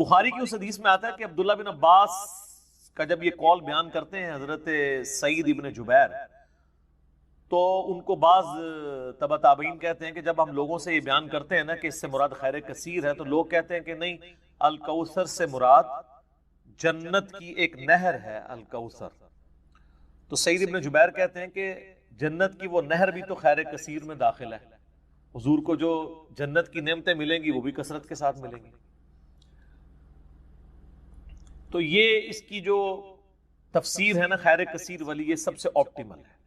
بخاری کی اس حدیث میں آتا ہے کہ عبداللہ بن عباس کا جب یہ قول بیان کرتے ہیں حضرت سعید ابن جبیر، تو ان کو بعض تبع تابعین کہتے ہیں کہ جب ہم لوگوں سے یہ بیان کرتے ہیں نا کہ اس سے مراد خیر کثیر ہے، تو لوگ کہتے ہیں کہ نہیں، الکوثر سے مراد جنت کی ایک نہر ہے الکوثر۔ تو سعید ابن جبیر کہتے ہیں کہ جنت کی وہ نہر بھی تو خیر کثیر میں داخل ہے، حضور کو جو جنت کی نعمتیں ملیں گی وہ بھی کثرت کے ساتھ ملیں گی۔ تو یہ اس کی جو تفسیر ہے نا خیر کثیر والی، یہ سب سے آپٹیمل ہے،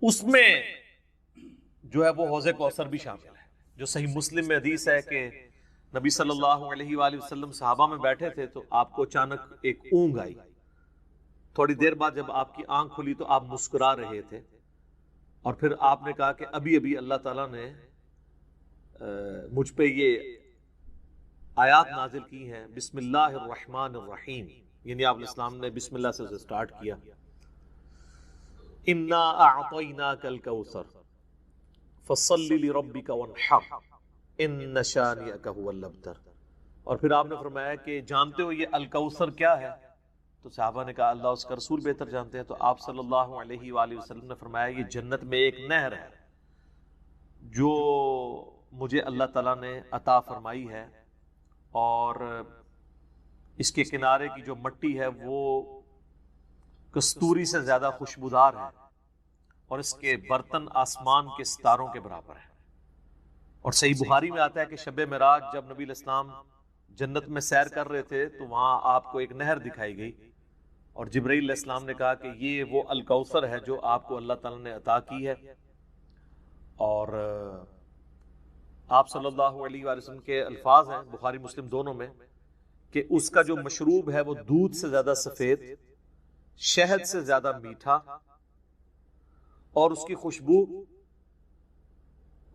اس میں جو ہے وہ حوض کوثر بھی شامل ہے۔ جو صحیح مسلم میں حدیث ہے کہ نبی صلی اللہ علیہ وآلہ وسلم صحابہ میں بیٹھے تھے تو آپ کو اچانک ایک اونگ آئی، تھوڑی دیر بعد جب آپ کی آنکھ کھلی تو آپ مسکرا رہے تھے، اور پھر آپ نے کہا کہ ابھی ابھی اللہ تعالیٰ نے مجھ پہ یہ آیات نازل کی ہیں، بسم اللہ الرحمن الرحیم، یعنی آپ الاسلام نے بسم اللہ سے اسے سٹارٹ کیا، انا اعطیناک الکوثر فصل لربک وانحر ان شانئک هو الابتر۔ اور پھر آپ نے فرمایا کہ جانتے ہو یہ الکوثر کیا ہے؟ تو صحابہ نے کہا اللہ اس کا رسول بہتر جانتے ہیں۔ تو آپ صلی اللہ علیہ وآلہ وسلم نے فرمایا یہ جنت میں ایک نہر ہے جو مجھے اللہ تعالیٰ نے عطا فرمائی ہے، اور اس کے کنارے کی جو مٹی ہے وہ کستوری سے زیادہ خوشبودار ہے، اور اس کے برتن آسمان کے ستاروں کے برابر ہیں۔ اور صحیح بخاری میں آتا ہے کہ شب معراج جب نبی علیہ السلام جنت میں سیر کر رہے تھے تو وہاں آپ کو ایک نہر دکھائی گئی، اور جبرائیل علیہ السلام نے کہا کہ یہ وہ الکوثر ہے جو آپ کو اللہ تعالیٰ نے عطا کی ہے۔ اور آپ صلی اللہ علیہ وآلہ وسلم کے الفاظ ہیں بخاری مسلم دونوں میں کہ اس کا جو مشروب ہے وہ دودھ سے زیادہ سفید، شہد سے زیادہ میٹھا، اور اس کی خوشبو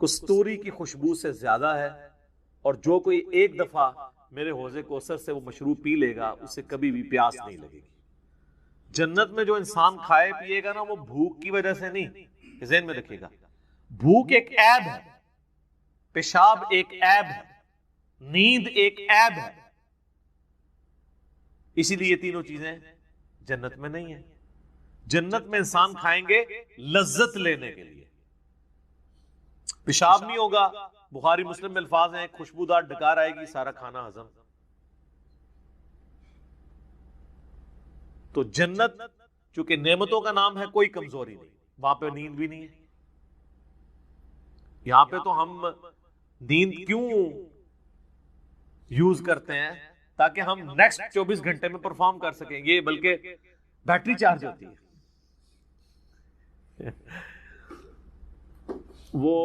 کستوری کی خوشبو سے زیادہ ہے، اور جو کوئی ایک دفعہ میرے حوض کوثر سے وہ مشروب پی لے گا اسے کبھی بھی پیاس نہیں لگے گی۔ جنت میں جو انسان کھائے پیے گا نا وہ بھوک کی وجہ سے نہیں، ذہن میں رکھیے گا، بھوک ایک عیب ہے، پیشاب ایک عیب ہے، نیند ایک عیب ہے، اسی لیے یہ تینوں چیزیں جنت میں نہیں ہیں۔ جنت میں انسان کھائیں گے لذت لینے کے لیے، پیشاب نہیں ہوگا، بخاری مسلم میں الفاظ ہیں خوشبودار ڈکار آئے گی، سارا کھانا ہضم۔ تو جنت چونکہ نعمتوں کا نام ہے، کوئی کمزوری نہیں، وہاں پہ نیند بھی نہیں ہے۔ یہاں پہ تو ہم نیند کیوں یوز کرتے ہیں؟ تاکہ ہم نیکسٹ 24 گھنٹے میں پرفارم کر سکیں، یہ بلکہ بیٹری چارج ہوتی ہے۔ وہ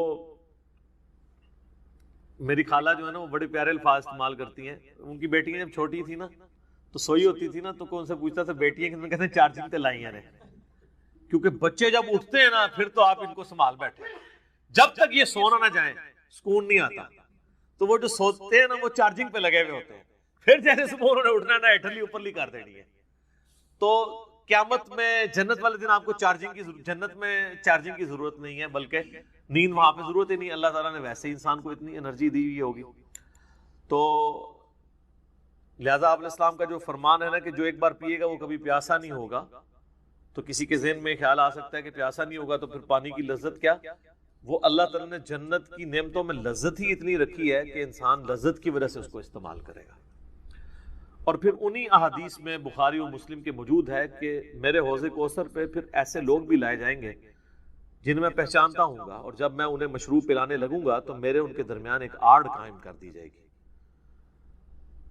میری خالہ جو ہے نا وہ بڑے پیارے الفاظ استعمال کرتی ہیں، ان کی بیٹیاں جب چھوٹی تھی نا تو سوئی ہوتی تھی نا تو کون سے پوچھتا تھا بیٹیاں کہتے ہیں چارجنگ تے لائی ہیں، کیونکہ بچے جب اٹھتے ہیں نا پھر تو آپ ان کو سنبھال بیٹھے، جب تک یہ سونا نہ جائیں سکون نہیں آتا۔ تو وہ جو سوتے ہیں نا وہ چارجنگ پہ لگے ہوئے ہوتے ہیں، پھر جیسے صبح انہوں نے اٹھنا ہے نا ایٹھلی اوپرلی کر دینی ہے۔ تو قیامت میں جنت والے دن آپ کو جنت میں چارجنگ کی ضرورت نہیں ہے، بلکہ نیند وہاں پہ ضرورت ہی نہیں، اللہ تعالیٰ نے ویسے ہی انسان کو اتنی انرجی دی ہوئی ہوگی۔ تو لہٰذا آپ علیہ السلام کا جو فرمان ہے نا کہ جو ایک بار پیے گا وہ کبھی پیاسا نہیں ہوگا، تو کسی کے ذہن میں خیال آ سکتا ہے کہ پیاسا نہیں ہوگا تو پھر پانی کی لذت کیا؟ وہ اللہ تعالیٰ نے جنت کی نعمتوں میں لذت ہی اتنی رکھی ہے کہ انسان لذت کی وجہ سے اس کو استعمال کرے گا۔ اور پھر انہی احادیث میں بخاری و مسلم کے موجود ہے کہ میرے حوض کوثر پہ پھر ایسے لوگ بھی لائے جائیں گے جن میں پہچانتا ہوں گا، اور جب میں انہیں مشروب پلانے لگوں گا تو میرے ان کے درمیان ایک آڑ قائم کر دی جائے گی،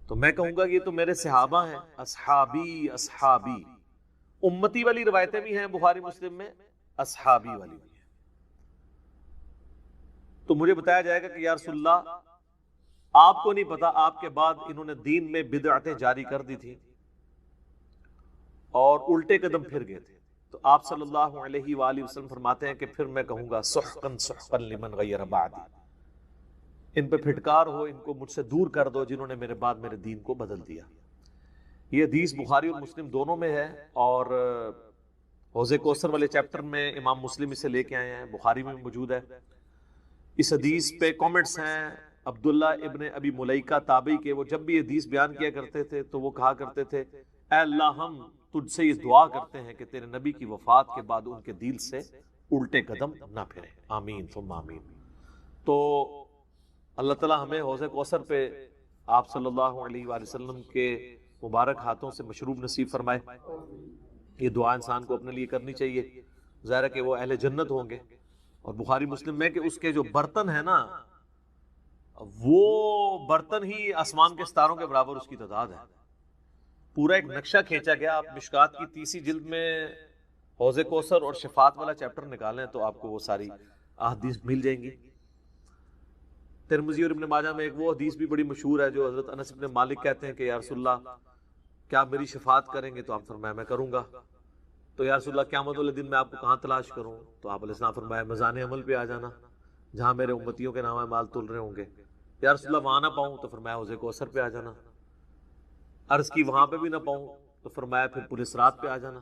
تو میں کہوں گا یہ تو میرے صحابہ ہیں، اصحابی اصحابی، امتی والی روایتیں بھی ہیں بخاری مسلم میں، اصحابی والی بھی ہیں۔ تو مجھے بتایا جائے گا کہ یا رسول اللہ آپ کو نہیں پتا آپ کے بعد انہوں نے دین میں بدعتیں جاری کر دی تھی اور الٹے قدم پھر گئے تھے، تو آپ صلی اللہ علیہ وآلہ وسلم فرماتے ہیں کہ پھر میں کہوں گا سحقا سحقا لمن غیر بعدی، ان پہ پھٹکار ہو، ان کو مجھ سے دور کر دو جنہوں نے میرے بعد میرے دین کو بدل دیا۔ یہ حدیث بخاری اور مسلم دونوں میں ہے، اور حوض کوثر والے چیپٹر میں امام مسلم اسے لے کے آئے ہیں، بخاری میں موجود ہے۔ اس حدیث پہ کامنٹس ہیں عبداللہ ابن ابی ملیکہ تابعی کے، وہ جب بھی حدیث بیان کیا کرتے تھے تو وہ کہا کرتے تھے اے اللہ ہم تجھ سے یہ دعا کرتے ہیں کہ تیرے نبی کی وفات کے بعد ان کے دل سے الٹے قدم نہ پھریں، آمین ثم آمین۔ تو اللہ تعالیٰ ہمیں حوض کوثر پہ آپ صلی اللہ علیہ وآلہ وسلم کے مبارک ہاتھوں سے مشروب نصیب فرمائے۔ یہ دعا انسان کو اپنے لیے کرنی چاہیے، ظاہر ہے کہ وہ اہل جنت ہوں گے۔ اور بخاری مسلم میں کہ اس کے جو برتن ہیں نا، وہ برتن ہی آسمان کے ستاروں کے برابر اس کی تعداد ہے۔ پورا ایک نقشہ کھینچا گیا۔ آپ مشکات کی 30 جلد میں حوض کوثر اور شفاعت والا چیپٹر نکالیں تو آپ کو وہ ساری احادیث مل جائیں گی۔ ترمذی اور ابن ماجہ میں ایک وہ حدیث بھی بڑی مشہور ہے جو حضرت انس بن مالک کہتے ہیں کہ یا رسول اللہ کیا آپ میری شفاعت کریں گے؟ تو آپ فرمایا میں کروں گا۔ تو یا رسول اللہ قیامت والے دن میں آپ کو کہاں تلاش کروں؟ تو آپ علیہ السلام فرمایا میزان عمل پہ آ جانا، جہاں میرے امتیوں کے نام مال تل رہے ہوں گے۔ یا رسول اللہ وہاں نہ پاؤں؟ تو فرمایا حوض کوثر پہ آ جانا۔ عرض کی وہاں پہ بھی نہ پاؤں؟ تو فرمایا پھر پل صراط پہ آ جانا۔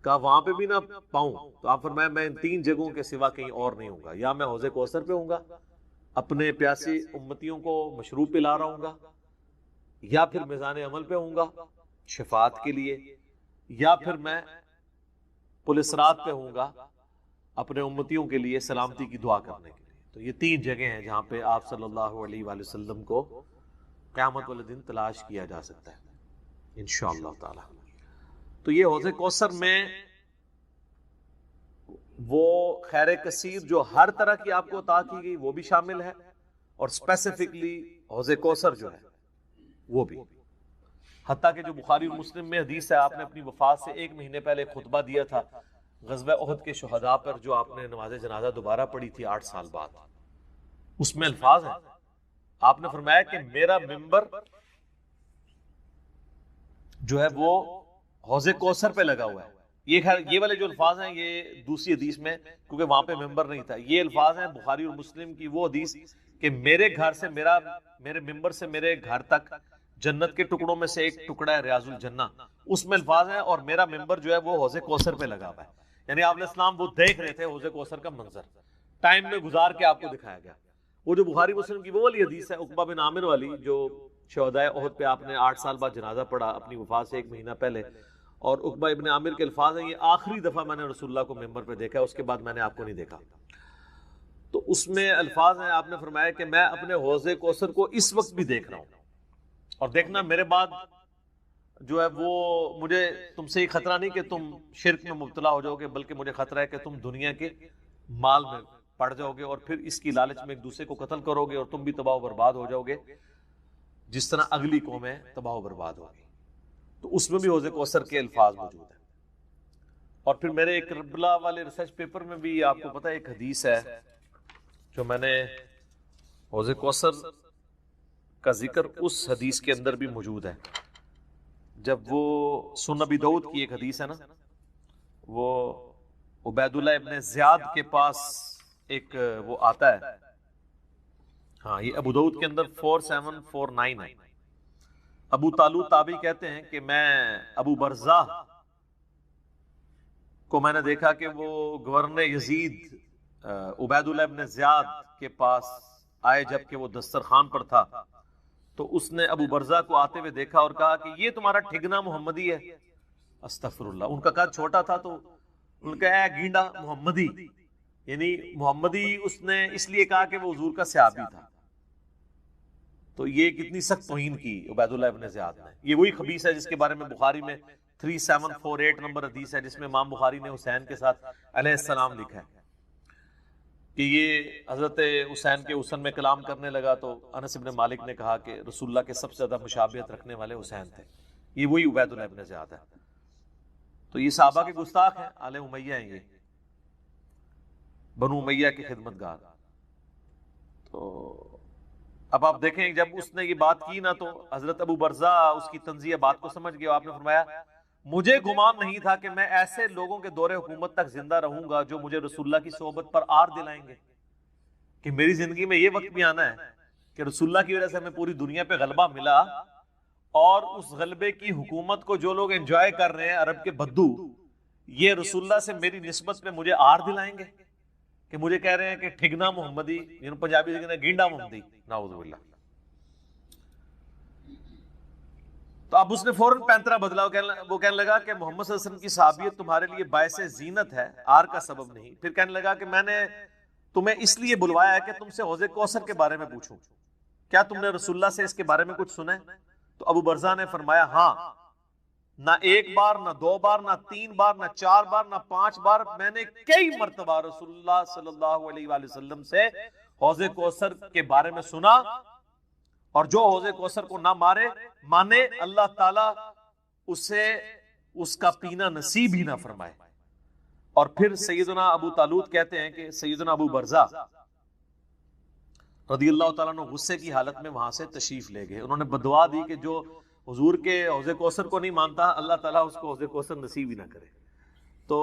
کہا وہاں پہ بھی نہ پاؤں؟ تو آپ فرمایا میں ان 3 جگہوں کے سوا کہیں اور نہیں ہوں گا، یا میں حوض کوثر پہ ہوں گا اپنے پیاسی امتیوں کو مشروب پلا رہا ہوں گا، یا پھر میزان عمل پہ ہوں گا شفاعت کے لیے، یا پھر میں پل صراط پہ ہوں گا اپنے امتیوں کے لیے سلامتی کی دعا کرنے کے لیے۔ تو یہ 3 جگہیں ہیں جہاں پہ آپ صلی اللہ علیہ وآلہ وسلم کو قیامت والے دن تلاش کیا جا سکتا ہے انشاءاللہ تعالی۔ تو یہ حوض کوثر میں وہ خیر کثیر جو ہر طرح کی آپ کو عطا کی گئی وہ بھی شامل ہے، اور اسپیسیفکلی حوض کوثر جو ہے وہ بھی، حتیٰ کہ جو بخاری اور مسلم میں حدیث ہے، آپ نے اپنی وفات سے 1 مہینے پہلے خطبہ دیا تھا غزوہ احد کے شہداء پر، جو آپ نے نماز جنازہ دوبارہ پڑھی تھی 8 سال بعد۔ اس میں الفاظ ہیں، آپ نے فرمایا کہ میرا ممبر جو ہے وہ حوض کوثر پہ لگا ہوا ہے۔ یہ والے جو الفاظ ہیں یہ دوسری حدیث میں، کیونکہ وہاں پہ ممبر نہیں تھا، یہ الفاظ ہیں بخاری اور مسلم کی وہ حدیث کہ میرے گھر سے میرے ممبر سے میرے گھر تک جنت کے ٹکڑوں میں سے ایک ٹکڑا ہے ریاض الجنہ، اس میں الفاظ ہیں اور میرا ممبر جو ہے وہ حوض کوثر پہ لگا ہوا ہے۔ یعنی آپ علیہ السلام وہ دیکھ رہے تھے حوض کوثر کا منظر، ٹائم میں گزار کے آپ کو دکھایا گیا۔ وہ جو بخاری مسلم کی وہ والی حدیث ہے عقبہ بن عامر والی، جو شہداء احد پہ آپ نے 8 سال بعد جنازہ پڑھا اپنی وفات سے 1 مہینہ پہلے، اور عقبہ ابن عامر کے الفاظ ہیں یہ آخری دفعہ میں نے رسول اللہ کو ممبر پہ دیکھا ہے، اس کے بعد میں نے آپ کو نہیں دیکھا۔ تو اس میں الفاظ ہیں، آپ نے فرمایا کہ میں اپنے حوض کوثر کو اس وقت بھی دیکھ رہا ہوں، اور دیکھنا میرے بعد جو ہے وہ مجھے تم سے یہ خطرہ نہیں کہ تم شرک میں مبتلا ہو جاؤ گے، بلکہ مجھے خطرہ ہے کہ تم دنیا کے مال میں پڑ جاؤ گے اور پھر اس کی لالچ میں ایک دوسرے کو قتل کرو گے اور تم بھی تباہ و برباد ہو جاؤ گے جس طرح اگلی قومیں تباہ و برباد ہوگی۔ تو اس میں بھی حوض کوثر کے الفاظ موجود ہیں۔ اور پھر میرے ایک کربلا والے ریسرچ پیپر میں بھی آپ کو پتہ ہے ایک حدیث ہے جو میں نے حوض کوثر کا ذکر اس حدیث کے اندر بھی موجود ہے، جب وہ سنن ابی داؤد کی ایک حدیث ہے نا، وہ عبید اللہ ابن زیاد کے پاس ایک وہ آتا ہے، ہاں یہ ابو داؤد کے اندر 4749 ہے۔ ابو طالو تابعی کہتے ہیں کہ میں ابو برزہ کو میں نے دیکھا کہ وہ گورنر یزید عبید اللہ ابن زیاد کے پاس آئے جبکہ وہ دسترخوان پر تھا، تو اس نے ابو برزہ کو آتے ہوئے دیکھا اور کہا کہ یہ تمہارا ٹھگنا محمدی ہے۔ استغفر اللہ، ان کا قد چھوٹا تھا تو ان کا اے گینڈا محمدی، یعنی محمدی اس نے اس لیے کہا کہ وہ حضور کا صحابی تھا۔ تو یہ کتنی سخت توہین کی عبید اللہ ابن زیاد نے۔ یہ وہی خبیث ہے جس کے بارے میں بخاری میں 3748 نمبر حدیث ہے، جس میں امام بخاری نے حسین کے ساتھ علیہ السلام لکھا ہے کہ یہ حضرت حسین کے حسن میں کلام کرنے لگا تو انس بن مالک نے کہا کہ رسول اللہ کے سب سے زیادہ مشابہت رکھنے والے حسین تھے۔ یہ وہی عبید اللہ ابن زیاد ہے۔ تو یہ صحابہ کے گستاخ ہیں، آل امیہ ہیں، یہ بنو امیہ کے خدمت گار۔ تو اب آپ دیکھیں جب اس نے یہ بات کی نا تو حضرت ابو برزہ اس کی طنزیہ بات کو سمجھ گیا۔ آپ نے فرمایا مجھے گمان نہیں تھا کہ میں ایسے لوگوں کے دور حکومت تک زندہ رہوں گا جو مجھے رسول اللہ کی صحبت پر آر دلائیں گے، کہ میری زندگی میں یہ وقت بھی آنا ہے کہ رسول اللہ کی وجہ سے ہمیں پوری دنیا پہ غلبہ ملا، اور اس غلبے کی حکومت کو جو لوگ انجوائے کر رہے ہیں عرب کے بدو، یہ رسول اللہ سے میری نسبت میں مجھے آر دلائیں گے۔ کہ مجھے کہہ رہے ہیں کہ ٹھگنا محمدی، یعنی پنجابی سے کہتے ہیں گینڈا محمدی، نعوذ باللہ. تو اب اس نے فوراً پینترا بدلا، وہ کہنے لگا کہ محمد صلی اللہ علیہ وسلم کی صحابیت تمہارے لیے باعث زینت ہے، آر کا سبب نہیں. پھر کہنے لگا کہ میں نے تمہیں اس لیے بلوایا ہے کہ تم سے حوض کوثر کے بارے میں پوچھوں، کیا تم نے رسول اللہ سے اس کے بارے میں کچھ سنا ہے؟ تو ابو برزہ نے فرمایا ہاں، نہ ایک بار، نہ 2 بار، نہ 3 بار، نہ 4 بار، نہ 5 بار، میں نے کئی مرتبہ رسول اللہ صلی اللہ علیہ وآلہ وسلم سے حوض کوثر کے بارے میں سنا، اور جو حوض کوثر کو نہ مانے اللہ تعالیٰ اسے اس کا پینا نصیب ہی نہ فرمائے. اور پھر سیدنا ابو طالوت کہتے ہیں کہ سیدنا ابو برزہ رضی اللہ تعالیٰ عنہ غصے کی حالت میں وہاں سے تشریف لے گئے. انہوں نے بدعا دی کہ جو حضور کے حوض کوثر کو نہیں مانتا اللہ تعالیٰ اس کو حوض کوثر نصیب ہی نہ کرے. تو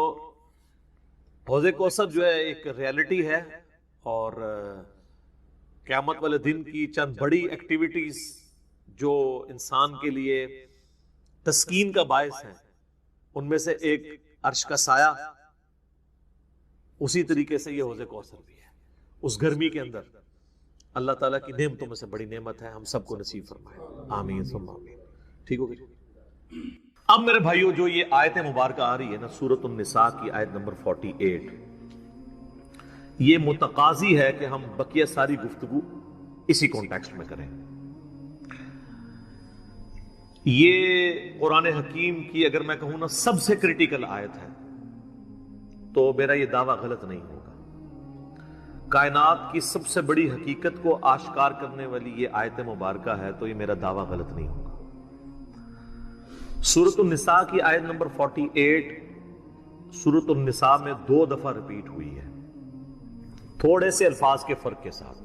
حوض کوثر جو ہے ایک ریالٹی ہے، اور قیامت والے دن کی چند بڑی ایکٹیویٹیز جو انسان کے لیے تسکین کا باعث ہیں، ان میں سے ایک عرش کا سایہ، اسی طریقے سے یہ حوض کوثر بھی ہے. اس گرمی کے اندر اللہ تعالیٰ کی نعمتوں میں سے بڑی نعمت ہے، ہم سب کو نصیب فرمائے، آمین ثم آمین. ٹھیک ہو گئی؟ اب میرے بھائیو جو یہ آیت مبارکہ آ رہی ہے نا، سورۃ النساء کی آیت نمبر 48، یہ متقاضی ہے کہ ہم بقیہ ساری گفتگو اسی کانٹیکسٹ میں کریں. یہ قرآن حکیم کی اگر میں کہوں نا سب سے کریٹیکل آیت ہے، تو میرا یہ دعویٰ غلط نہیں ہوگا. کائنات کی سب سے بڑی حقیقت کو آشکار کرنے والی یہ آیت مبارکہ ہے، تو یہ میرا دعویٰ غلط نہیں ہوگا. سورۃ النساء کی آیت نمبر 48 سورۃ النساء میں 2 دفعہ ریپیٹ ہوئی ہے، تھوڑے سے الفاظ کے فرق کے ساتھ.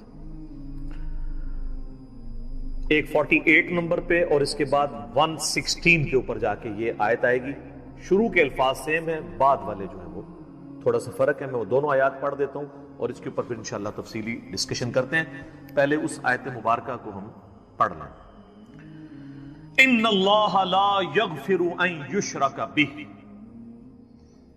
ایک 48 نمبر پہ اور اس کے بعد 116 کے اوپر جا کے یہ آیت آئے گی. شروع کے الفاظ سیم ہیں، بعد والے جو ہیں وہ تھوڑا سا فرق ہے. میں وہ دونوں آیات پڑھ دیتا ہوں اور اس کے اوپر پھر انشاءاللہ تفصیلی ڈسکشن کرتے ہیں. پہلے اس آیت مبارکہ کو ہم پڑھ لیں. ان اللہ لا یغفر ان یشرک بہ،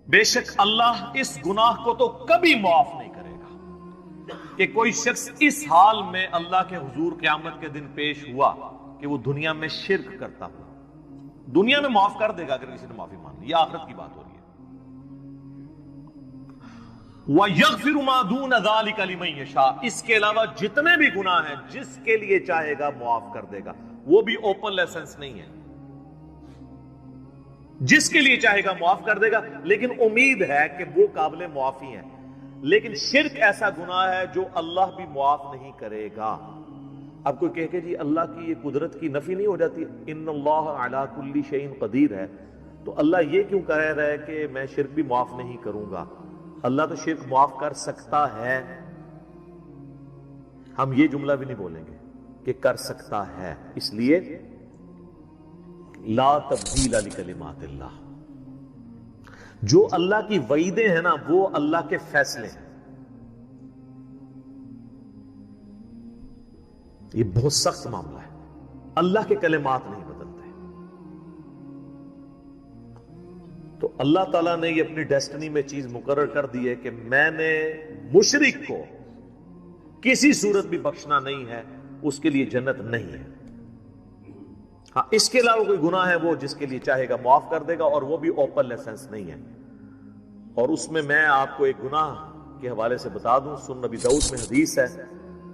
بے شک اللہ اس گناہ کو تو کبھی معاف نہیں کرے گا کہ کوئی شخص اس حال میں اللہ کے حضور قیامت کے دن پیش ہوا کہ وہ دنیا میں شرک کرتا ہوا. دنیا میں معاف کر دے گا اگر کسی نے معافی مان لی، یہ آخرت کی بات ہو رہی ہے. وَيَغْفِرُ مَا دُونَ ذَلِكَ لِمَن يَشَاءُ، اس کے علاوہ جتنے بھی گناہ ہیں جس کے لیے چاہے گا معاف کر دے گا. وہ بھی اوپن لائسنس نہیں ہے، جس کے لیے چاہے گا معاف کر دے گا، لیکن امید ہے کہ وہ قابل معافی ہیں. لیکن شرک ایسا گناہ ہے جو اللہ بھی معاف نہیں کرے گا. اب کوئی کہے کہ جی اللہ کی یہ قدرت کی نفی نہیں ہو جاتی، ان اللہ علی کل شیء قدیر ہے، تو اللہ یہ کیوں کہہ رہا ہے کہ میں شرک بھی معاف نہیں کروں گا؟ اللہ تو شرک معاف کر سکتا ہے، ہم یہ جملہ بھی نہیں بولیں گے کہ کر سکتا ہے. اس لیے لا تبدیل لکلمات اللہ، جو اللہ کی وعیدیں ہیں نا وہ اللہ کے فیصلے ہیں. یہ بہت سخت معاملہ ہے، اللہ کے کلمات نہیں بدلتے. تو اللہ تعالیٰ نے یہ اپنی ڈیسٹنی میں چیز مقرر کر دی ہے کہ میں نے مشرک کو کسی صورت بھی بخشنا نہیں ہے، اس کے لیے جنت نہیں ہے. ہاں اس کے علاوہ کوئی گناہ ہے وہ جس کے لیے چاہے گا معاف کر دے گا، اور وہ بھی اوپن لائسنس نہیں ہے. اور اس میں آپ کو ایک گناہ کے حوالے سے بتا دوں، سنن نبی داؤد میں حدیث ہے،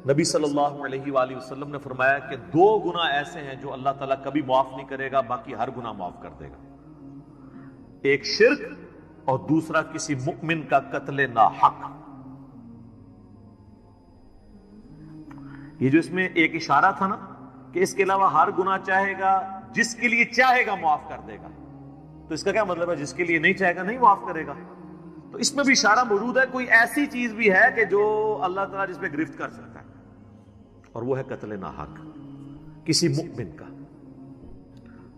نبی صلی اللہ علیہ وآلہ وسلم نے فرمایا کہ 2 گناہ ایسے ہیں جو اللہ تعالیٰ کبھی معاف نہیں کرے گا، باقی ہر گناہ معاف کر دے گا. ایک شرک اور دوسرا کسی مؤمن کا قتل ناحق. یہ جو اس میں ایک اشارہ تھا نا کہ اس کے علاوہ ہر گناہ چاہے گا، جس کے لیے چاہے گا معاف کر دے گا، تو اس کا کیا مطلب ہے؟ جس کے لیے نہیں چاہے گا نہیں معاف کرے گا. تو اس میں بھی اشارہ موجود ہے، کوئی ایسی چیز بھی ہے کہ جو اللہ تعالیٰ جس پہ گرفت کر سکتا ہے، اور وہ ہے قتل ناحق کسی مؤمن کا.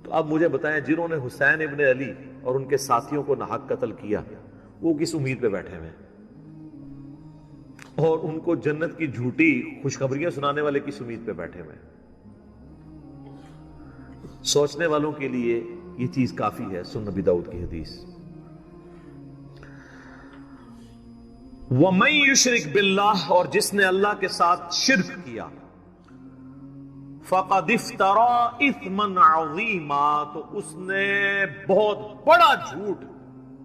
تو اب مجھے بتائیں، جنہوں نے حسین ابن علی اور ان کے ساتھیوں کو ناحق قتل کیا، وہ کس امید پہ بیٹھے ہوئے ہیں؟ اور ان کو جنت کی جھوٹی خوشخبریاں سنانے والے کس امید پہ بیٹھے ہوئے ہیں؟ سوچنے والوں کے لیے یہ چیز کافی ہے. سنن نبی داؤد کی حدیث. وَمَن يُشْرِكْ بِاللَّهِ، اور جس نے اللہ کے ساتھ شرک کیا، فَقَدِ افْتَرَىٰ إِثْمًا عَظِيمًا، تو اس نے بہت بڑا جھوٹ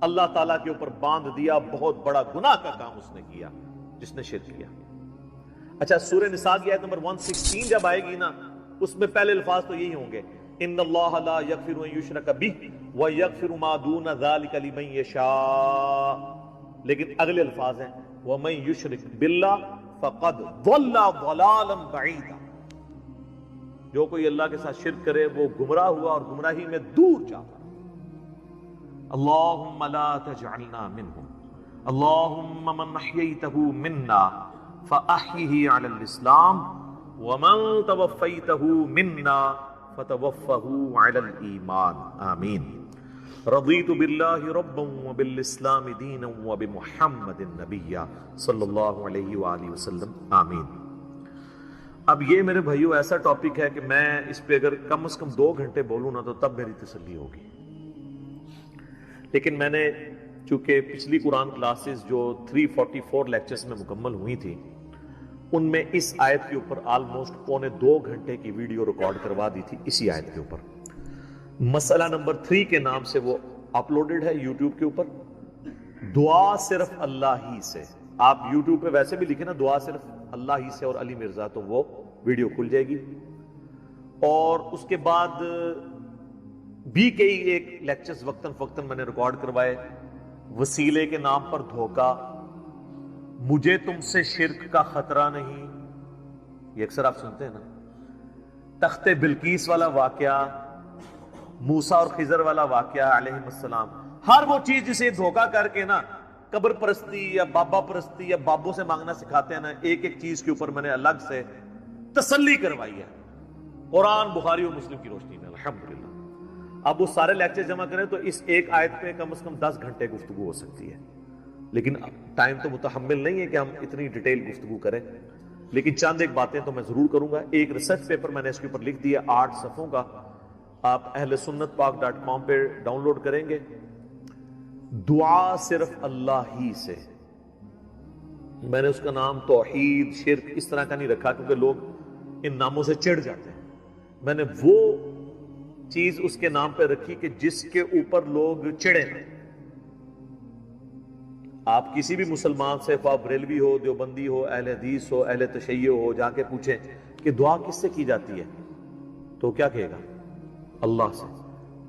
اللہ تعالیٰ کے اوپر باندھ دیا، بہت بڑا گناہ کا کام اس نے کیا جس نے شرک کیا۔ اچھا، سورہ نساء کی آیت نمبر 116 جب آئے گی نا، اس میں پہلے الفاظ تو یہی ہوں گے، ان اللہ لا یغفر ان یشرک بہ ویغفر ما دون ذلک لمن یشاء، لیکن اگلے الفاظ ہیں ومن یشرک باللہ فقد ضل ضلالا بعیدا، جو کوئی اللہ کے ساتھ شرک کرے وہ گمراہ ہوا اور گمراہی میں دور جا پڑا۔ اللہم لا تجعلنا منہم، اللہم من احییتہ منا فاحیہ علی الاسلام ومن توفیتہ منا فتوفہ علی الایمان، آمین۔ رضیت باللہ ربا وبالاسلام دینا وبمحمد نبیا صلی اللہ علیہ وآلہ وسلم، آمین۔ اب یہ میرے بھائیو ایسا ٹاپک ہے کہ میں اس پہ اگر کم از کم 2 گھنٹے بولوں نا تو تب میری تسلی ہوگی، لیکن میں نے چونکہ پچھلی قرآن کلاسز جو 344 لیکچرز میں مکمل ہوئی تھی، ان میں اس آیت کے اوپر آلموسٹ 1.25 گھنٹے کی ویڈیو ریکارڈ کروا دی تھی اسی آیت کے اوپر۔ مسئلہ نمبر 3 کے نام سے وہ اپلوڈڈ ہے یوٹیوب کے اوپر، دعا صرف اللہ ہی سے۔ آپ یوٹیوب پہ ویسے بھی لکھیں نا دعا صرف اللہ ہی سے اور علی مرزا، تو وہ ویڈیو کھل جائے گی۔ اور اس کے بعد بھی کئی ایک لیکچرز وقتاً فوقتاً میں نے ریکارڈ کروائے، وسیلے کے نام پر دھوکہ، مجھے تم سے شرک کا خطرہ نہیں، یہ اکثر آپ سنتے ہیں نا، تخت بلقیس والا واقعہ، موسیٰ اور خضر والا واقعہ علیہ السلام، ہر وہ چیز جسے دھوکہ کر کے نا قبر پرستی یا بابا پرستی یا بابوں سے مانگنا سکھاتے ہیں نا، ایک ایک چیز کے اوپر میں نے الگ سے تسلی کروائی ہے قرآن، بخاری اور مسلم کی روشنی میں، الحمدللہ۔ اب وہ سارے لیکچر جمع کریں تو اس ایک آیت پہ کم از کم 10 گھنٹے گفتگو ہو سکتی ہے، لیکن ٹائم تو متحمل نہیں ہے کہ ہم اتنی ڈیٹیل گفتگو کریں، لیکن چند ایک باتیں تو میں ضرور کروں گا۔ ایک ریسرچ پیپر میں نے اس کے اوپر لکھ دیا 8 صفحوں کا، آپ اہل سنت پاک.com پہ ڈاؤن لوڈ کریں گے۔ دعا صرف اللہ ہی سے، میں نے اس کا نام توحید، شرک اس طرح کا نہیں رکھا کیونکہ لوگ ان ناموں سے چڑھ جاتے ہیں، میں نے وہ چیز اس کے نام پہ رکھی کہ جس کے اوپر لوگ چڑھے ہیں۔ آپ کسی بھی مسلمان سے، خواہ بریلوی ہو، دیوبندی ہو، اہل حدیث ہو، اہل تشیع ہو، جا کے پوچھیں کہ دعا کس سے کی جاتی ہے تو کیا کہے گا؟ اللہ سے۔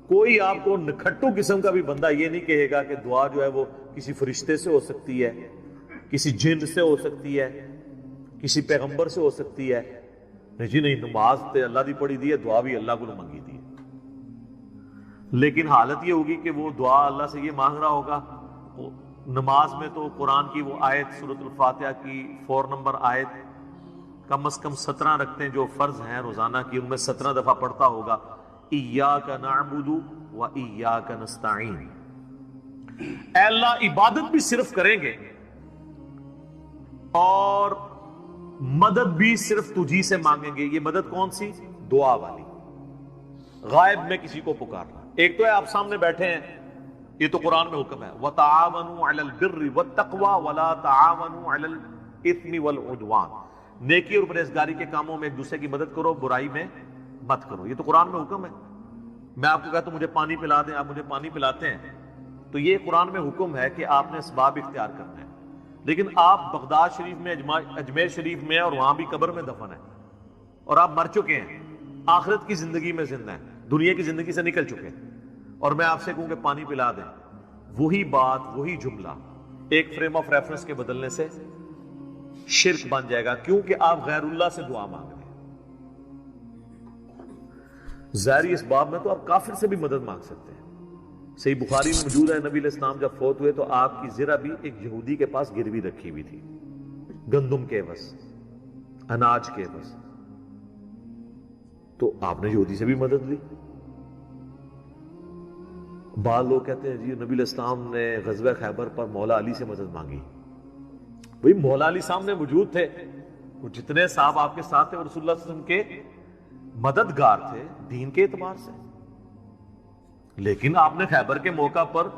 کوئی آپ کو نکھٹو قسم کا بھی بندہ یہ نہیں کہے گا کہ دعا جو ہے وہ کسی فرشتے سے ہو سکتی ہے، کسی جن سے ہو سکتی ہے، کسی پیغمبر سے ہو سکتی ہے۔ نہیں جی نہیں، نماز تے اللہ دی پڑھی دی ہے، دعا بھی اللہ کو منگی دی ہے، لیکن حالت یہ ہوگی کہ وہ دعا اللہ سے یہ مانگ رہا ہوگا۔ نماز میں تو قرآن کی وہ آیت سورۃ الفاتحہ کی 4 نمبر آیت کم از کم 17 رکعتیں جو فرض ہیں روزانہ کی، ان میں 17 دفعہ پڑھتا ہوگا ایاک نعبد و ایاک نستعین، اے اللہ عبادت بھی صرف کریں گے اور مدد بھی صرف تجھی سے مانگیں گے۔ یہ مدد کون سی؟ دعا والی، غائب میں کسی کو پکارنا۔ ایک تو ہے آپ سامنے بیٹھے ہیں، یہ تو قرآن میں حکم ہے وَتَعَاوَنُوا عَلَى الْبِرِّ وَالتَّقْوَى وَلَا تَعَاوَنُوا عَلَى الْإِثْمِ وَالْعُدْوَانِ، نیکی اور پرہیزگاری کے کاموں میں ایک دوسرے کی مدد کرو، برائی میں مت کرو، یہ تو قرآن میں حکم ہے۔ میں آپ کو کہتا ہوں مجھے پانی پلا دیں، آپ مجھے پانی پلاتے ہیں، تو یہ قرآن میں حکم ہے کہ آپ نے اسباب اختیار کرنا ہے، لیکن آپ بغداد شریف میں، اجمیر شریف میں، اور وہاں بھی قبر میں دفن ہیں، اور آپ مر چکے ہیں، آخرت کی زندگی میں زندہ ہیں، دنیا کی زندگی سے نکل چکے ہیں، اور میں آپ سے کہوں کہ پانی پلا دیں، وہی بات، وہی جملہ ایک فریم آف ریفرنس کے بدلنے سے شرک بن جائے گا، کیونکہ آپ غیر اللہ سے دعا مانگ رہے ہیں۔ ظاہری اسباب میں تو آپ کافر سے بھی مدد مانگ سکتے ہیں، صحیح بخاری میں موجود ہے، نبی علیہ السلام جب فوت ہوئے تو آپ کی ذرا بھی ایک یہودی کے پاس گروی رکھی ہوئی تھی، گندم کے عوض، اناج کے عوض، تو آپ نے یہودی سے بھی مدد لی۔ بعض لوگ کہتے ہیں جی نبی علیہ السلام نے غزوہ خیبر پر مولا علی سے مدد مانگی، بھئی مولا علی سامنے موجود تھے، وہ جتنے صاحب آپ کے ساتھ تھے وہ رسول اللہ صلی اللہ علیہ وسلم کے مددگار تھے دین کے اعتبار سے، لیکن آپ نے خیبر کے موقع پر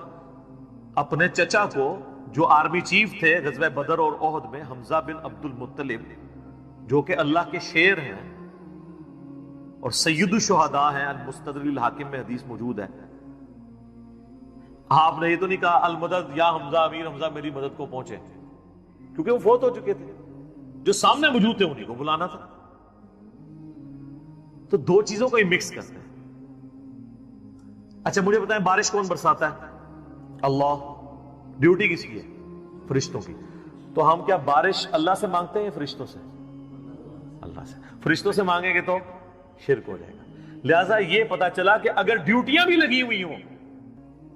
اپنے چچا کو جو آرمی چیف تھے غزوہ بدر اور احد میں، حمزہ بن عبد المطلب، جو کہ اللہ کے شیر ہیں اور سید الشہداء ہیں، المستدرک الحاکم میں حدیث موجود ہے. آپ نے یہ تو نہیں کہا المدد یا حمزہ، امیر حمزہ میری مدد کو پہنچے، کیونکہ وہ فوت ہو چکے تھے. جو سامنے موجود تھے انہیں کو بلانا تھا. تو دو چیزوں کو ہی مکس کرتے ہیں. اچھا مجھے بتائیں بارش کون برساتا ہے؟ اللہ. ڈیوٹی کس کی ہے؟ فرشتوں کی. تو ہم کیا بارش اللہ سے مانگتے ہیں یا فرشتوں سے؟ اللہ سے. فرشتوں سے مانگیں گے تو شرک ہو جائے گا. لہذا یہ پتا چلا کہ اگر ڈیوٹیاں بھی لگی ہوئی ہوں،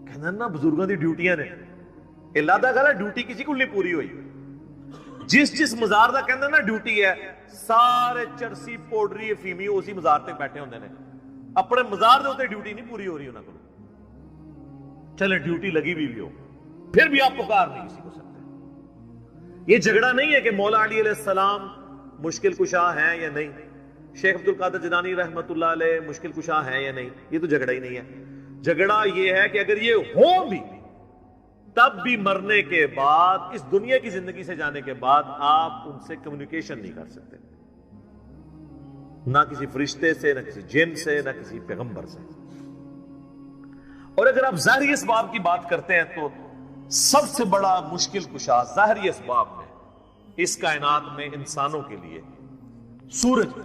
کہنا نا بزرگوں کی ڈیوٹیاں نے، اللہ دا کہا ڈیوٹی کسی کو نہیں پوری ہوئی. جس مزار دا کہنا نا ڈیوٹی ہے، سارے چرسی پوڈری افیمی اسی مزار تے بیٹھے ہوندے نے، اپنے مزار دے ہوتے ڈیوٹی نہیں پوری ہو رہی انہاں کو. چلے ڈیوٹی لگی ہوئی ہو پھر بھی آپ پکار نہیں کسی کو سکتے. یہ جھگڑا نہیں ہے کہ مولا علی علیہ السلام مشکل کشا ہیں یا نہیں، شیخ عبد القادر جیلانی رحمت اللہ علیہ مشکل کشا ہیں یا نہیں. یہ تو جھگڑا ہی نہیں ہے. جھگڑا یہ ہے کہ اگر یہ ہو بھی تب بھی مرنے کے بعد، اس دنیا کی زندگی سے جانے کے بعد، آپ ان سے کمیونیکیشن نہیں کر سکتے، نہ کسی فرشتے سے، نہ کسی جن سے، نہ کسی پیغمبر سے. اور اگر آپ ظاہری اسباب کی بات کرتے ہیں تو سب سے بڑا مشکل کشا ظاہری اسباب میں اس کائنات میں انسانوں کے لیے سورج.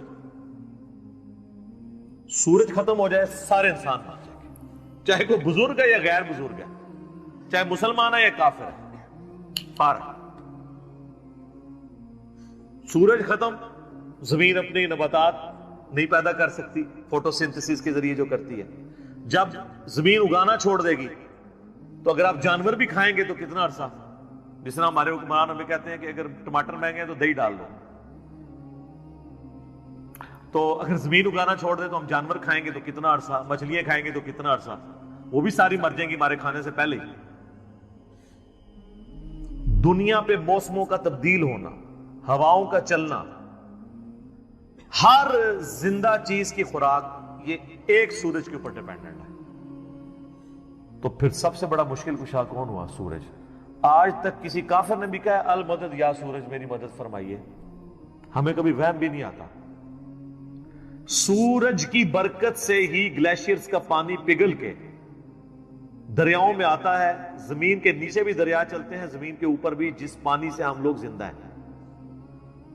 سورج ختم ہو جائے سارے انسان مر جائیں گے، چاہے کوئی بزرگ ہے یا غیر بزرگ ہے، چاہے مسلمان ہے یا کافر ہے، فارغ. سورج ختم، زمین اپنی نباتات نہیں پیدا کر سکتی فوٹو سنتھسس کے ذریعے جو کرتی ہے. جب زمین اگانا چھوڑ دے گی تو اگر آپ جانور بھی کھائیں گے تو کتنا عرصہ. جس طرح ہمارے حکمران ہمیں کہتے ہیں کہ اگر ٹماٹر مہنگے ہیں تو دہی ڈال دو، تو اگر زمین اگانا چھوڑ دے تو ہم جانور کھائیں گے تو کتنا عرصہ، مچھلیاں کھائیں گے تو کتنا عرصہ، وہ بھی ساری مر جائیں گی ہمارے کھانے سے پہلے ہی. دنیا پہ موسموں کا تبدیل ہونا، ہواؤں کا چلنا، ہر زندہ چیز کی خوراک یہ ایک سورج کے اوپر ڈیپینڈنٹ ہے. تو پھر سب سے بڑا مشکل کشا کون ہوا؟ سورج. آج تک کسی کافر نے بھی کہا المدد یا سورج میری مدد فرمائیے، ہمیں کبھی وہم بھی نہیں آتا. سورج کی برکت سے ہی گلیشیئرز کا پانی پگھل کے دریاؤں میں آتا ہے. زمین کے نیچے بھی دریا چلتے ہیں، زمین کے اوپر بھی، جس پانی سے ہم لوگ زندہ ہیں.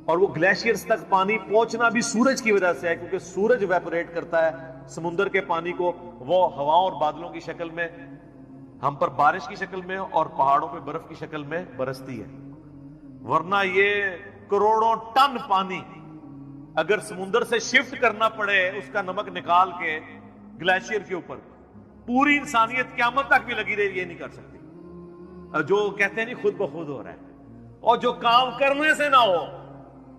اور وہ گلیشیئرز تک پانی پہنچنا بھی سورج کی وجہ سے ہے، کیونکہ سورج ویپوریٹ کرتا ہے سمندر کے پانی کو، وہ ہواؤں اور بادلوں کی شکل میں ہم پر بارش کی شکل میں اور پہاڑوں پہ برف کی شکل میں برستی ہے. ورنہ یہ کروڑوں ٹن پانی اگر سمندر سے شفٹ کرنا پڑے اس کا نمک نکال کے گلیشیئر کے اوپر، پوری انسانیت قیامت تک بھی لگی رہی، یہ نہیں کر سکتی. جو کہتے ہیں نہیں خود بخود ہو رہا ہے، اور جو کام کرنے سے نہ ہو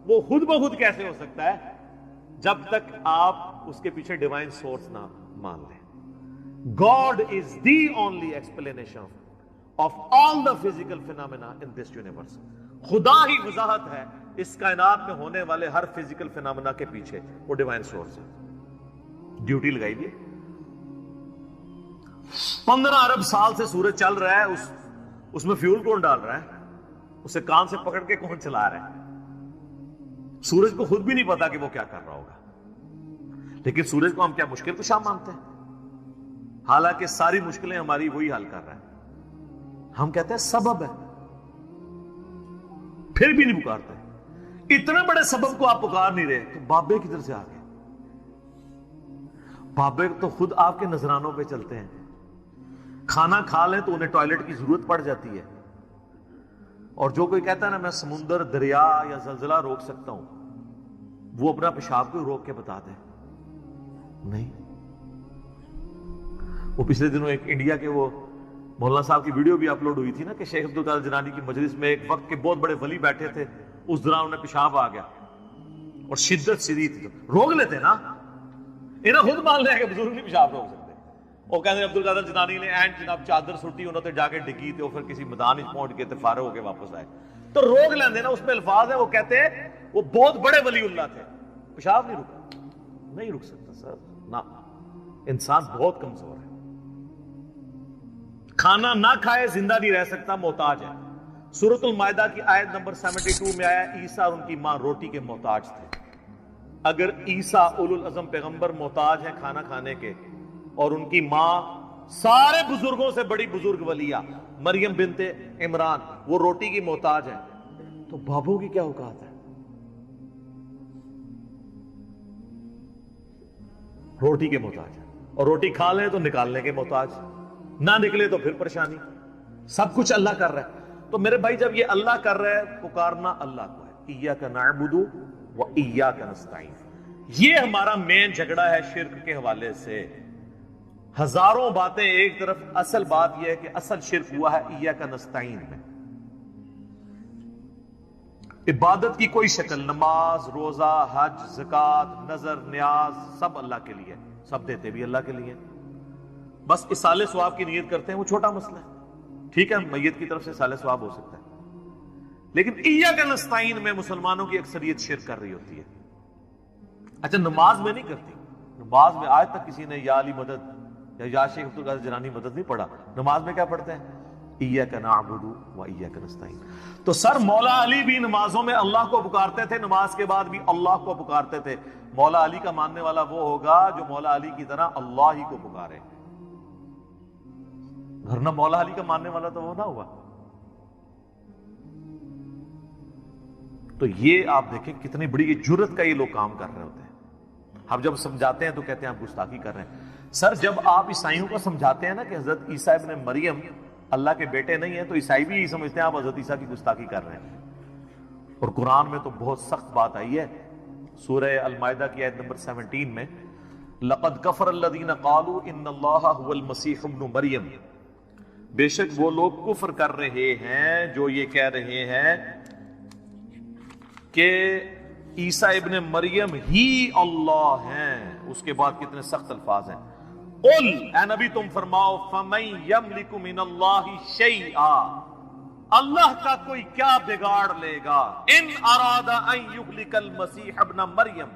وہ خود بخود کیسے ہو سکتا ہے؟ جب تک آپ اس کے پیچھے ڈیوائن سورس نہ مان لیں. God is the only explanation of all the physical phenomena in this universe. خدا ہی وضاحت ہے اس کائنات میں ہونے والے ہر فزیکل فینامنا کے پیچھے، وہ ڈیوائن سورس ہے. ڈیوٹی لگائی دی. 15 ارب سال سے سورج چل رہا ہے، اس میں فیول کون ڈال رہا ہے؟ اسے کان سے پکڑ کے کون چلا رہا ہے؟ سورج کو خود بھی نہیں پتا کہ وہ کیا کر رہا ہوگا. لیکن سورج کو ہم کیا مشکل کشا مانتے ہیں؟ حالانکہ ساری مشکلیں ہماری وہی حل کر رہا ہے. ہم کہتے ہیں سبب ہے، پھر بھی نہیں پکارتے. اتنے بڑے سبب کو آپ پکار نہیں رہے تو بابے کدھر سے آ گئے؟ بابے تو خود آپ کے نذرانوں پہ چلتے ہیں. کھانا کھا لیں تو انہیں ٹوائلٹ کی ضرورت پڑ جاتی ہے. اور جو کوئی کہتا ہے نا میں سمندر، دریا یا زلزلہ روک سکتا ہوں، وہ اپنا پیشاب کو روک کے بتا دے. نہیں. وہ پچھلے دنوں ایک انڈیا کے وہ مولانا صاحب کی ویڈیو بھی اپلوڈ ہوئی تھی نا کہ شیخ عبد القادر جیلانی کی مجلس میں ایک وقت کے بہت بڑے ولی بیٹھے تھے، اس دوران انہیں پیشاب آ گیا اور شدت شدید تھی. روک لیتے نا، انہیں خود مان لیا کہ بزرگ نہیں پیشاب روک سکتے. وہ کہتے ہیں عبد القادر جیلانی نے اینڈ جناب چادر سٹی انہوں نے جا کے ڈگی تھے، پھر کسی میدان پہنچ گئے تھے، فارغ ہو کے واپس آئے. تو روک لیندے نا، اس میں الفاظ ہیں. وہ کہتے ہیں وہ بہت بڑے ولی اللہ تھے، پیشاب نہیں رکا. نہیں رک سکتا سر، نہ. انسان بہت کمزور ہے، کھانا نہ کھائے زندہ نہیں رہ سکتا، محتاج ہے. سورۃ المائدہ کی آیت نمبر 72 میں آیا عیسیٰ اور ان کی ماں روٹی کے محتاج تھے. اگر عیسیٰ اولو العزم پیغمبر محتاج ہیں کھانا کھانے کے اور ان کی ماں سارے بزرگوں سے بڑی بزرگ ولیہ مریم بنت عمران وہ روٹی کی محتاج ہیں, تو بابوں کی کیا اوقات ہے؟ روٹی کے محتاج ہیں, اور روٹی کھا لیں تو نکالنے کے محتاج, نہ نکلے تو پھر پریشانی. سب کچھ اللہ کر رہا ہے. تو میرے بھائی جب یہ اللہ کر رہا ہے, پکارنا اللہ کو ہے, ایاک نعبد و ایاک نستعین. یہ ہمارا مین جھگڑا ہے شرک کے حوالے سے. ہزاروں باتیں ایک طرف, اصل بات یہ ہے کہ اصل شرک ہوا ہے ایاک نستعین میں. عبادت کی کوئی شکل, نماز, روزہ, حج, زکات, نظر, نیاز, سب اللہ کے لیے, سب دیتے بھی اللہ کے لیے. بس اصال ثواب کی نیت کرتے ہیں, وہ چھوٹا مسئلہ ہے. ٹھیک ہے, میت کی طرف سے اصال ثواب ہو سکتا ہے, لیکن ایاک نستعین میں مسلمانوں کی اکثریت شرک کر رہی ہوتی ہے. اچھا, نماز میں نہیں کرتی. نماز میں آج تک کسی نے یا علی مدد یا شیخ عبد القادر جیلانی مدد نہیں پڑھا. نماز میں کیا پڑھتے ہیں؟ ایاک نعبد و ایاک نستعین. تو سر مولا علی بھی نمازوں میں اللہ کو پکارتے تھے, نماز کے بعد بھی اللہ کو پکارتے تھے. مولا علی کا ماننے والا وہ ہوگا جو مولا علی کی طرح اللہ ہی کو پکارے, ورنہ مولا علی کا ماننے والا تو وہ نہ ہوا. تو یہ آپ دیکھیں کتنی بڑی جرت کا یہ لوگ کام کر رہے ہوتے ہیں. ہم جب سمجھاتے ہیں تو کہتے ہیں آپ گستاخی کر رہے ہیں. سر جب آپ عیسائیوں کو سمجھاتے ہیں نا کہ حضرت عیسیٰ ابن مریم اللہ کے بیٹے نہیں ہیں, تو عیسائی بھی یہی سمجھتے ہیں آپ حضرت عیسیٰ کی گستاخی کر رہے ہیں. اور قرآن میں تو بہت سخت بات آئی ہے. سورہ المائدہ کی آیت نمبر 17 میں لقد کفر الذین قالوا ان اللہ هو المسیح ابن مریم, بے شک وہ لوگ کفر کر رہے ہیں جو یہ کہہ رہے ہیں کہ عیسیٰ ابن مریم ہی اللہ ہیں. اس کے بعد کتنے سخت الفاظ ہیں. قل, اے نبی تم فرماؤ, فمن یملک من اللہ شیئا, اللہ کا کوئی کیا بگاڑ لے گا, ان اراد ان یہلک المسیح ابن مریم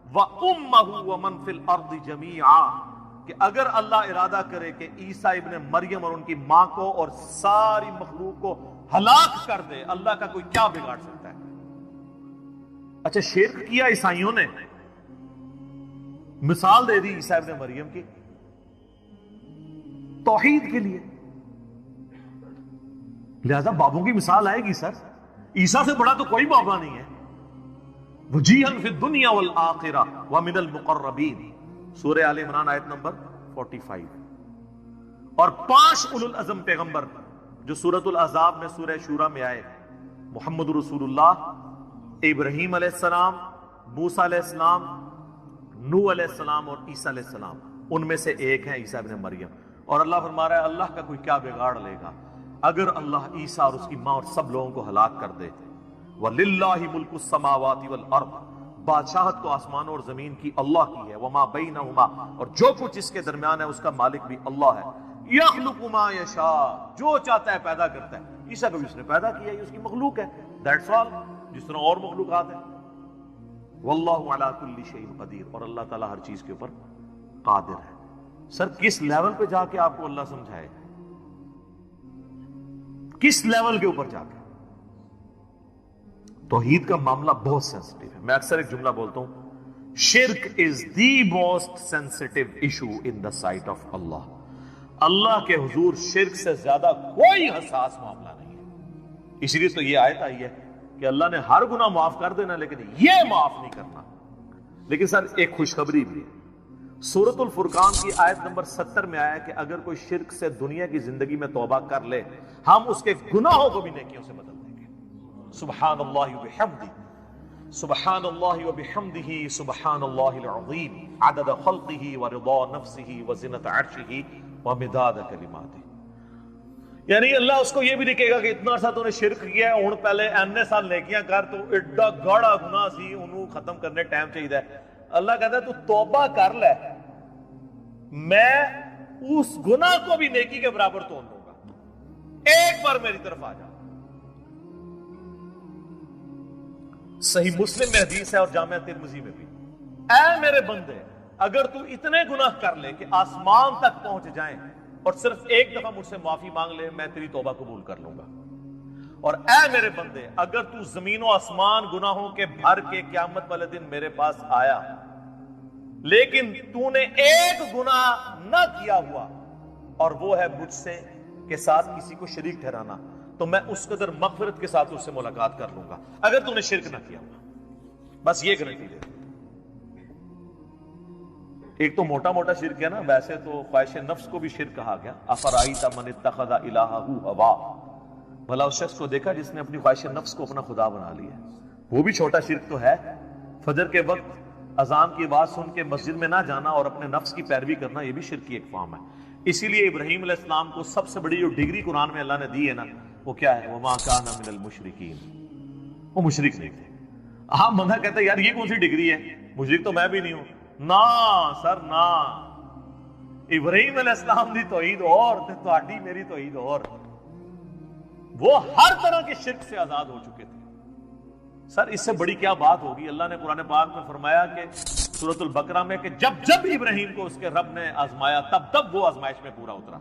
وامہ ومن فی الارض جمیعا, کہ اگر اللہ ارادہ کرے کہ عیسیٰ ابن مریم اور ان کی ماں کو اور ساری مخلوق کو ہلاک کر دے, اللہ کا کوئی کیا بگاڑ سکتا ہے؟ اچھا, شرک کیا عیسائیوں نے, مثال دے دی عیسیٰ ابن مریم کی توحید کے لیے, لہذا بابوں کی مثال آئے گی. سر عیسیٰ سے بڑا تو کوئی بابا نہیں ہے. وجیہا فی الدنیا والآخرہ ومن المقربین, سورہ آل عمران آیت نمبر 45. اور 5 اولو العزم پیغمبر جو سورۃ الاحزاب میں سورہ شورى میں آئے, محمد رسول اللہ, ابراہیم علیہ السلام, موسیٰ علیہ السلام, نوح علیہ السلام اور عیسیٰ علیہ السلام, ان میں سے ایک ہے عیسیٰ ابن مریم. اور اللہ فرما رہا ہے اللہ کا کوئی کیا بگاڑ لے گا اگر اللہ عیسیٰ اور اس کی ماں اور سب لوگوں کو ہلاک کر دے. وَلِلَّهِ مُلْكُ السَّمَاوَاتِ وَالْأَرْضِ, بادشاہت تو آسمان اور زمین کی اللہ کی ہے. وَمَا بَيْنَهُمَا, اور جو کچھ اس کے درمیان ہے اس کا مالک بھی اللہ ہے. يَخْلُقُ مَا يَشَاءُ, جو چاہتا ہے پیدا کرتا ہے. عیسیٰ کو بھی اس نے پیدا کیا, یہ اس کی مخلوق ہے. That's all, جس طرح اور مخلوقات ہیں. وَاللَّهُ عَلَى كُلِّ شَيْءٍ قَدِيرٌ, اور اللہ تعالیٰ ہر چیز کے اوپر قادر ہے. سر کس لیول پہ جا کے آپ کو اللہ سمجھائے, کس لیول کے اوپر جا کے؟ توحید کا معاملہ بہت سینسٹیو ہے. میں اکثر ایک جملہ بولتا ہوں, شرک is the most sensitive issue in the sight of اللہ. اللہ کے حضور شرک سے زیادہ کوئی حساس معاملہ نہیں ہے. اس لیے تو یہ آیت آئی ہے کہ اللہ نے ہر گناہ معاف کر دینا لیکن یہ معاف نہیں کرنا. لیکن سر ایک خوشخبری بھی ہے. سورۃ الفرقان کی آیت نمبر 70 میں آیا کہ اگر کوئی شرک سے دنیا کی زندگی میں توبہ کر لے, ہم اس کے گناہوں کو بھی نیکیوں سے بدل دیں گے. سبحان اللہ وبحمدہ, سبحان اللہ وبحمدہ, سبحان اللہ العظیم, عدد خلقہ ورضا نفسہ وزنۃ عرشہ ومداد کلماتہ. یعنی اللہ اس کو یہ بھی نہیں کہے گا کہ اتنا سا تو نے شرک کیا ہے, ہن پہلے اینے سال نیکیاں کر, تو ایڈا گاڑا گناہ سی, انہوں ختم کرنے ٹائم چاہیے. اللہ کہتا ہے تو توبہ کر لے, میں اس گناہ کو بھی نیکی کے برابر تول دوں گا, ایک بار میری طرف آ جا. صحیح مسلم میں حدیث ہے اور جامعہ ترمذی میں بھی, اے میرے بندے اگر تو اتنے گناہ کر لے کہ آسمان تک پہنچ جائیں اور صرف ایک دفعہ مجھ سے معافی مانگ لے, میں تیری توبہ قبول کر لوں گا. اور اے میرے بندے اگر تو زمین و آسمان گناہوں کے بھر کے قیامت والے دن میرے پاس آیا لیکن تو نے ایک گناہ نہ کیا ہوا اور وہ ہے مجھ سے کے ساتھ کسی کو شریک ٹھہرانا، تو میں اس قدر مغفرت کے ساتھ اس سے ملاقات کر لوں گا اگر تو نے شرک نہ کیا ہوا۔ بس یہ گارنٹی دے۔ ایک تو موٹا موٹا شرک ہے نا، ویسے تو خواہش نفس کو بھی شرک کہا گیا، افرائیت من اتخذ الہہ ہوا، بھلا اس شخص کو دیکھا جس نے اپنی خواہش نفس کو اپنا خدا بنا لیا۔ وہ بھی چھوٹا شرک تو ہے، فجر کے وقت اذان کی آواز سن کے مسجد میں نہ جانا اور اپنے نفس کی پیروی کرنا، یہ بھی شرک کی ایک فارم ہے۔ اسی لیے ابراہیم علیہ السلام کو سب سے بڑی جو ڈگری قرآن میں اللہ نے دی ہے نا، وہ کیا ہے؟ وما کان من المشرکین، وہ مشرک نہیں تھے۔ آپ بندہ کہتا ہے یار یہ کون سی ڈگری ہے، مشرک تو میں بھی نہیں ہوں۔ نا سر نا، ابراہیم علیہ السلام دی توحید اور تے تہاڈی میری توحید اور، وہ ہر طرح کے شرک سے آزاد ہو چکے تھے۔ سر اس سے بڑی کیا بات ہوگی؟ اللہ نے قرآن پاک میں فرمایا کہ سورۃ البقرہ میں کہ جب جب ابراہیم کو اس کے رب نے آزمایا تب تب وہ آزمائش میں پورا اترا،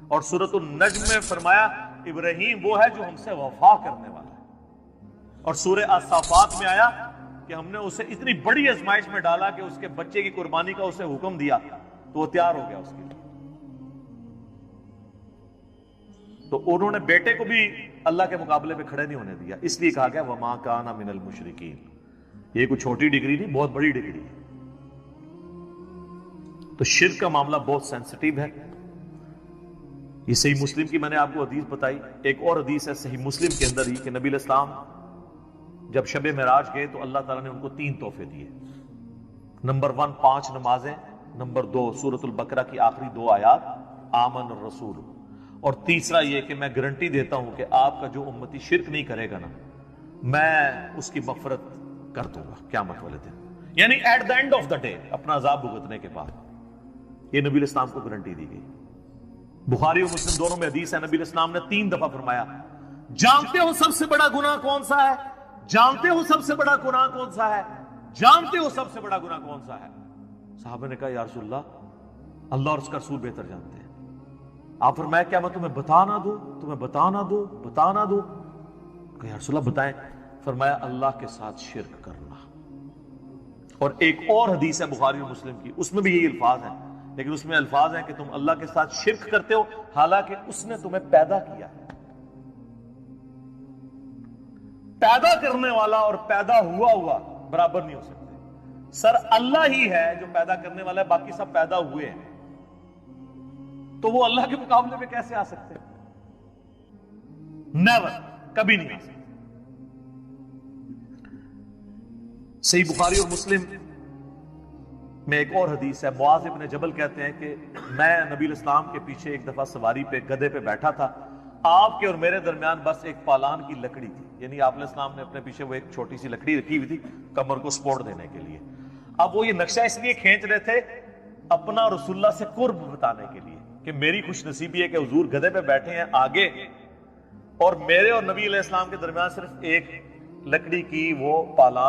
اور سورۃ النجم میں فرمایا ابراہیم وہ ہے جو ہم سے وفا کرنے والا ہے، اور سورہ الصافات میں آیا کہ ہم نے اسے اتنی بڑی آزمائش میں ڈالا کہ اس کے بچے کی قربانی کا اسے حکم دیا تو وہ تیار ہو گیا اس کے لیے۔ تو انہوں نے بیٹے کو بھی اللہ کے مقابلے میں کھڑے نہیں ہونے دیا، اس لیے کہا گیا وما کان من المشرکین۔ یہ کوئی چھوٹی ڈگری نہیں، بہت بڑی ڈگری ہے۔ تو شرک کا معاملہ بہت سینسٹیو ہے۔ یہ صحیح مسلم کی میں نے آپ کو حدیث بتائی، ایک اور حدیث ہے صحیح مسلم کے اندر ہی کہ نبی علیہ السلام جب شب معراج گئے تو اللہ تعالیٰ نے ان کو 3 تحفے دیے۔ نمبر 1 5 نمازیں، نمبر 2 سورۃ البقرہ کی آخری 2 آیات آمن الرسول، اور تیسرا یہ کہ میں گارنٹی دیتا ہوں کہ آپ کا جو امتی شرک نہیں کرے گا نا، میں اس کی مغفرت کر دوں گا قیامت والے دن، یعنی at the end of the day, اپنا عذاب بھگتنے کے بعد۔ یہ نبی علیہ السلام کو گارنٹی دی گئی۔ بخاری اور مسلم دونوں میں حدیث ہے، نبی علیہ السلام نے 3 دفعہ فرمایا جانتے ہو سب سے بڑا گناہ کون سا ہے؟ جانتے ہو سب سے بڑا گناہ کون سا ہے؟ جانتے ہو سب سے بڑا گناہ کون سا ہے؟ صحابہ نے کہا یا رسول اللہ، اللہ اور اس کا رسول بہتر جانتے ہیں۔ آپ فرمایا کیا میں تمہیں بتا نہ دوں؟ تمہیں بتا نہ دوں؟ بتا نہ دوں؟ کہ یا رسول اللہ بتائیں۔ فرمایا اللہ کے ساتھ شرک کرنا۔ اور ایک اور حدیث ہے بخاری اور مسلم کی، اس میں بھی یہی الفاظ ہیں، لیکن اس میں الفاظ ہیں کہ تم اللہ کے ساتھ شرک کرتے ہو حالانکہ اس نے تمہیں پیدا کیا ہے۔ پیدا کرنے والا اور پیدا ہوا برابر نہیں ہو سکتے۔ سر اللہ ہی ہے جو پیدا کرنے والا ہے، باقی سب پیدا ہوئے ہیں، تو وہ اللہ کے مقابلے میں کیسے آ سکتے ہیں؟ نیور، کبھی نہیں آ سکتے۔ صحیح بخاری اور مسلم میں ایک اور حدیث ہے، معاذ ابن جبل کہتے ہیں کہ میں نبی علیہ السلام کے پیچھے ایک دفعہ سواری پہ گدھے پہ بیٹھا تھا، آپ کے اور میرے درمیان بس ایک پالان کی لکڑی تھی، یعنی آپ علیہ السلام نے اپنے پیچھے وہ ایک چھوٹی سی لکڑی رکھی ہوئی تھی کمر کو سپورٹ دینے کے لیے۔ اب وہ یہ نقشہ اس لیے کھینچ رہے تھے اپنا رسول اللہ سے قرب بتانے کے لیے کہ میری خوش نصیبی ہے کہ حضور گدھے پہ بیٹھے ہیں آگے، اور میرے اور نبی علیہ السلام کے درمیان صرف ایک لکڑی کی وہ پالان